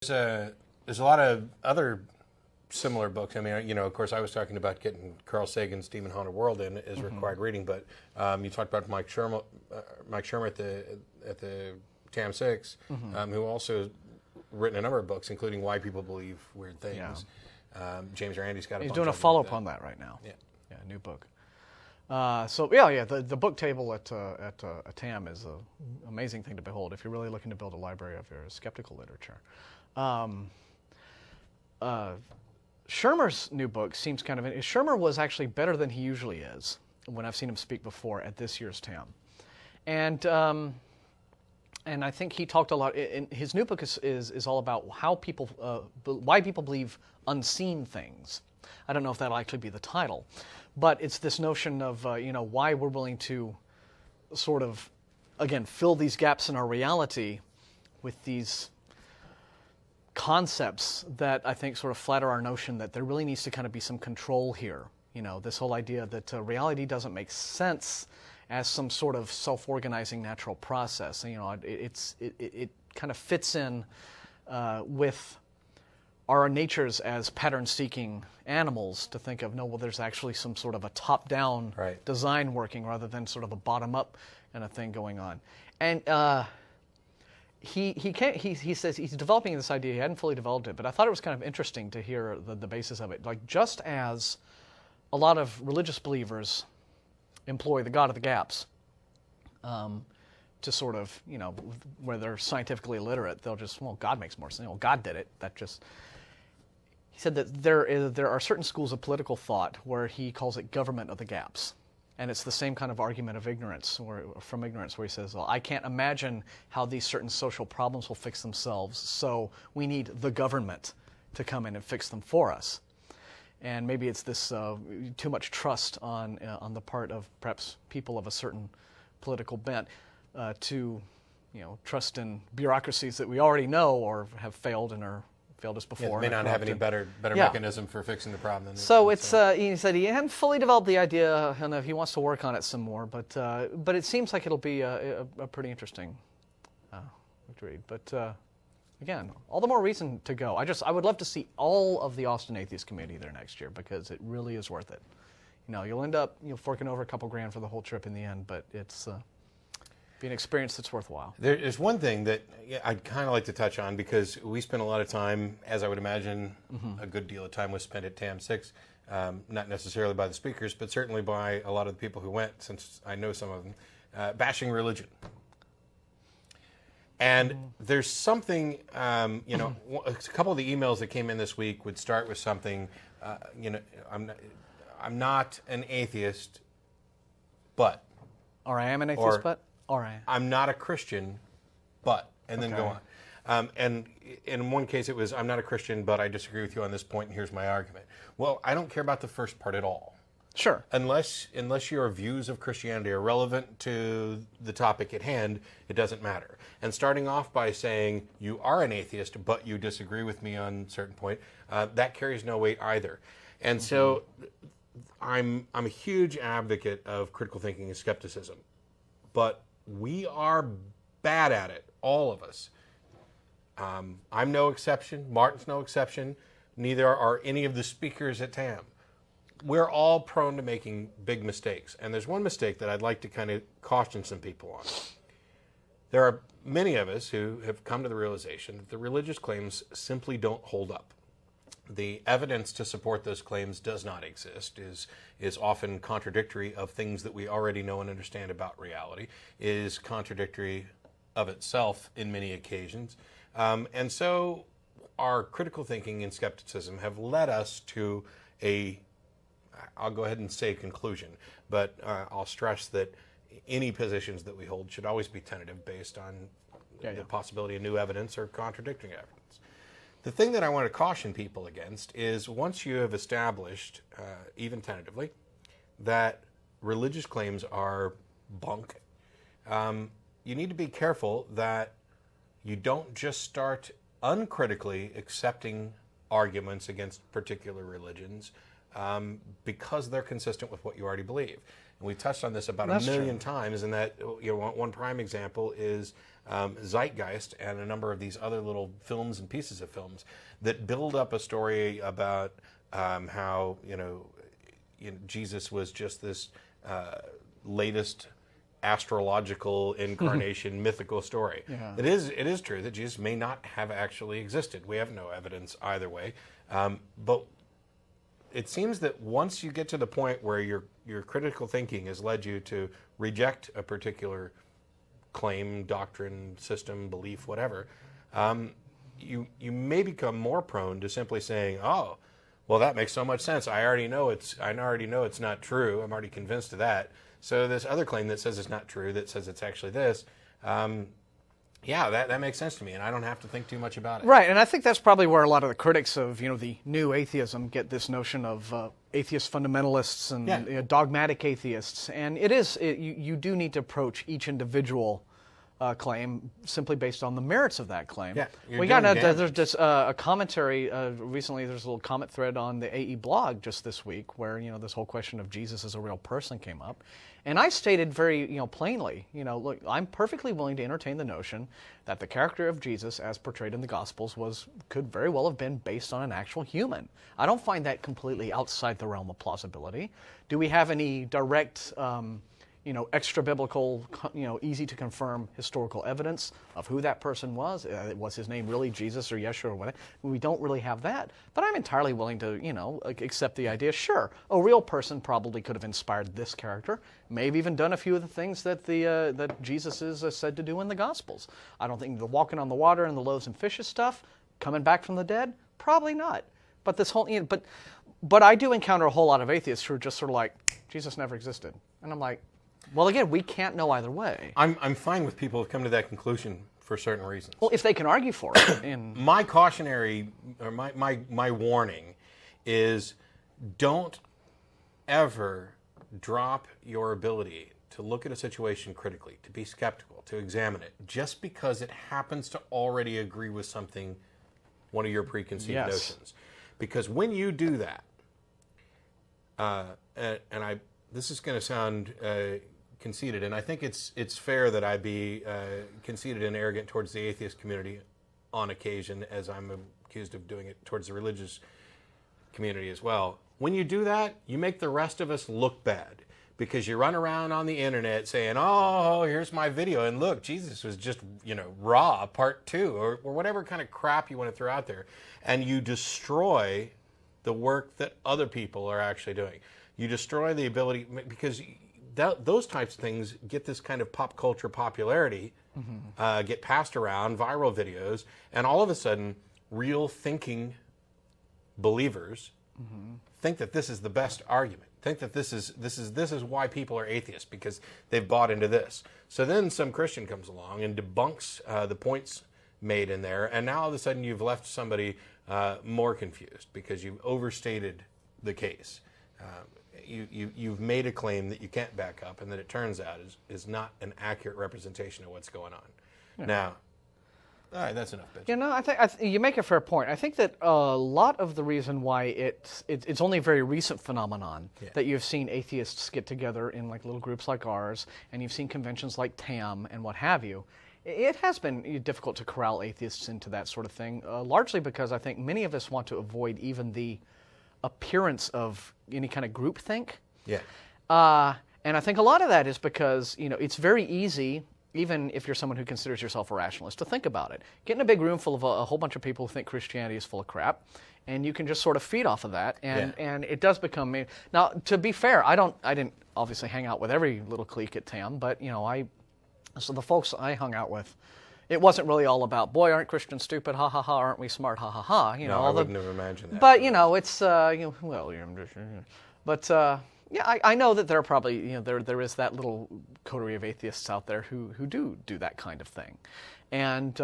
There's a lot of other similar books. I mean, of course, I was talking about getting Carl Sagan's Demon Haunted World in as required reading, but you talked about Mike Shermer at the TAM 6, who also written a number of books, including Why People Believe Weird Things. Yeah. James Randi's got a He's bunch doing a of follow-up on that right now. Yeah, a new book. The book table at TAM is an amazing thing to behold if you're really looking to build a library of your skeptical literature. Shermer's new book seems kind of... Shermer was actually better than he usually is when I've seen him speak before at this year's TAM. And I think he talked a lot... his new book is all about how people... why people believe unseen things. I don't know if that'll actually be the title. But it's this notion of, why we're willing to sort of, again, fill these gaps in our reality with these concepts that I think sort of flatter our notion that there really needs to kind of be some control here. This whole idea that reality doesn't make sense as some sort of self-organizing natural process. It kind of fits in with our natures as pattern-seeking animals to think of, there's actually some sort of a top-down design working rather than sort of a bottom-up kind of thing going on. And he says he's developing this idea. He hadn't fully developed it, but I thought it was kind of interesting to hear the basis of it. Like, just as a lot of religious believers employ the God of the gaps to sort of, where they're scientifically illiterate, they'll just, God makes more sense. God did it. That just... He said that there are certain schools of political thought where he calls it government of the gaps. And it's the same kind of argument of ignorance, from ignorance, where he says, I can't imagine how these certain social problems will fix themselves, so we need the government to come in and fix them for us. And maybe it's this too much trust on the part of perhaps people of a certain political bent to trust in bureaucracies that we already know or have failed and are failed us before. May not have any better mechanism for fixing the problem. So it's he said he hadn't fully developed the idea, and he wants to work on it some more. But it seems like it'll be a pretty interesting read. But again, all the more reason to go. I would love to see all of the Austin Atheist Community there next year because it really is worth it. You'll end up forking over a couple grand for the whole trip in the end, but it's be an experience that's worthwhile. There's one thing that I'd kind of like to touch on because we spent a lot of time, as I would imagine, a good deal of time was spent at TAM 6, not necessarily by the speakers, but certainly by a lot of the people who went, since I know some of them, bashing religion. And there's something, a couple of the emails that came in this week would start with something, I'm not an atheist, but. Or I am an atheist, but. All right. I'm not a Christian, but, and then go on. And in one case it was, I'm not a Christian, but I disagree with you on this point, and here's my argument. Well, I don't care about the first part at all. Sure. Unless your views of Christianity are relevant to the topic at hand, it doesn't matter. And starting off by saying you are an atheist, but you disagree with me on a certain point, that carries no weight either. And so I'm a huge advocate of critical thinking and skepticism, but we are bad at it, all of us. I'm no exception. Martin's no exception. Neither are any of the speakers at TAM. We're all prone to making big mistakes. And there's one mistake that I'd like to kind of caution some people on. There are many of us who have come to the realization that the religious claims simply don't hold up. The evidence to support those claims does not exist, is often contradictory of things that we already know and understand about reality, is contradictory of itself in many occasions. And so our critical thinking and skepticism have led us to I'll go ahead and say conclusion, but I'll stress that any positions that we hold should always be tentative based on the possibility of new evidence or contradicting evidence. The thing that I want to caution people against is once you have established, even tentatively, that religious claims are bunk, you need to be careful that you don't just start uncritically accepting arguments against particular religions because they're consistent with what you already believe. And we touched on this about That's a million true. times, and that one prime example is Zeitgeist and a number of these other little films and pieces of films that build up a story about how Jesus was just this latest astrological incarnation mythical story. Yeah. It is true that Jesus may not have actually existed. We have no evidence either way, but it seems that once you get to the point where your critical thinking has led you to reject a particular claim, doctrine, system, belief, whatever, you may become more prone to simply saying, "Oh, well, that makes so much sense. I already know it's not true. I'm already convinced of that. So this other claim that says it's not true, that says it's actually this, that makes sense to me, and I don't have to think too much about it." Right, and I think that's probably where a lot of the critics of the new atheism get this notion of atheist fundamentalists and dogmatic atheists. And you do need to approach each individual claim simply based on the merits of that claim. Yeah, there's just a commentary recently. There's a little comment thread on the AE blog just this week where this whole question of Jesus as a real person came up, and I stated very plainly, look, I'm perfectly willing to entertain the notion that the character of Jesus as portrayed in the Gospels could very well have been based on an actual human. I don't find that completely outside the realm of plausibility. Do we have any direct extra biblical, easy to confirm historical evidence of who that person was? Was his name really Jesus or Yeshua or whatever? We don't really have that. But I'm entirely willing to, accept the idea. Sure, a real person probably could have inspired this character, maybe even done a few of the things that that Jesus is said to do in the Gospels. I don't think the walking on the water and the loaves and fishes stuff, coming back from the dead, probably not. But this whole, but I do encounter a whole lot of atheists who are just sort of like, Jesus never existed. And I'm like, well, again, we can't know either way. I'm fine with people who come to that conclusion for certain reasons. Well, if they can argue for it. My cautionary, or my warning is, don't ever drop your ability to look at a situation critically, to be skeptical, to examine it, just because it happens to already agree with something, one of your preconceived notions. Because when you do that, this is going to sound conceited, and I think it's fair that I be conceited and arrogant towards the atheist community on occasion, as I'm accused of doing it towards the religious community as well. When you do that, you make the rest of us look bad, because you run around on the internet saying, "Oh, here's my video, and look, Jesus was just, raw, part 2, or whatever kind of crap you want to throw out there, and you destroy the work that other people are actually doing. You destroy the ability, because those types of things get this kind of pop culture popularity, get passed around, viral videos, and all of a sudden, real thinking believers think that this is the best argument. Think that this is why people are atheists, because they've bought into this. So then some Christian comes along and debunks the points made in there, and now all of a sudden you've left somebody more confused because you've overstated the case. You've made a claim that you can't back up, and that it turns out is not an accurate representation of what's going on. Yeah. Now, all right, that's enough, bitch. I think you make a fair point. I think that a lot of the reason why it's only a very recent phenomenon that you've seen atheists get together in like little groups like ours, and you've seen conventions like TAM and what have you. It has been difficult to corral atheists into that sort of thing, largely because I think many of us want to avoid even the appearance of any kind of groupthink. Yeah. And I think a lot of that is because, it's very easy, even if you're someone who considers yourself a rationalist, to think about it. Get in a big room full of a whole bunch of people who think Christianity is full of crap, and you can just sort of feed off of that, and it does become... Now, to be fair, I didn't obviously hang out with every little clique at TAM, but, so the folks I hung out with, it wasn't really all about, boy, aren't Christians stupid, ha ha ha, aren't we smart, ha ha ha. I wouldn't have imagined that. But, it's, but, I know that there are probably, there is that little coterie of atheists out there who do that kind of thing. And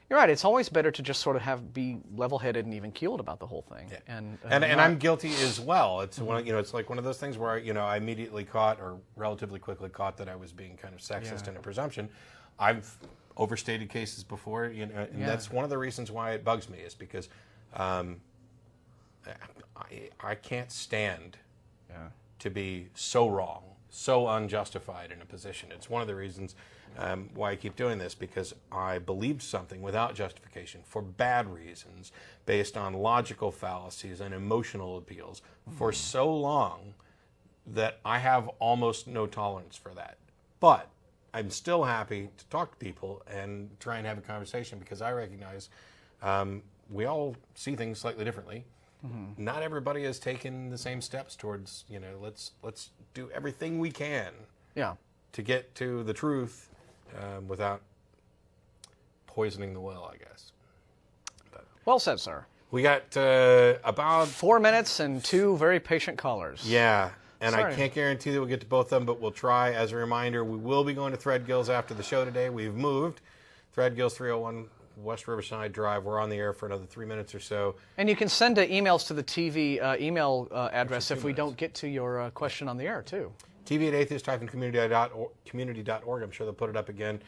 you're right, it's always better to just sort of be level-headed and even-keeled about the whole thing. Yeah. And I'm guilty as well. It's it's like one of those things where I immediately caught, or relatively quickly caught, that I was being kind of sexist in a presumption. I've overstated cases before, and that's one of the reasons why it bugs me, is because I can't stand Yeah. to be so wrong, so unjustified in a position. It's one of the reasons why I keep doing this, because I believed something without justification for bad reasons, based on logical fallacies and emotional appeals for so long that I have almost no tolerance for that. But I'm still happy to talk to people and try and have a conversation, because I recognize we all see things slightly differently. Not everybody has taken the same steps towards, let's do everything we can to get to the truth without poisoning the well, I guess. But Well said, sir. we got about 4 minutes and 2 very patient callers. Yeah, and I Sorry. can't guarantee that we'll get to both of them, but we'll try. As a reminder, we will be going to Threadgill's after the show today. We've moved. Threadgill's 301 West Riverside Drive. We're on the air for another 3 minutes or so. And you can send emails to the TV email address if we don't get to your question on the air, too. TV at atheist-community.org. I'm sure they'll put it up again.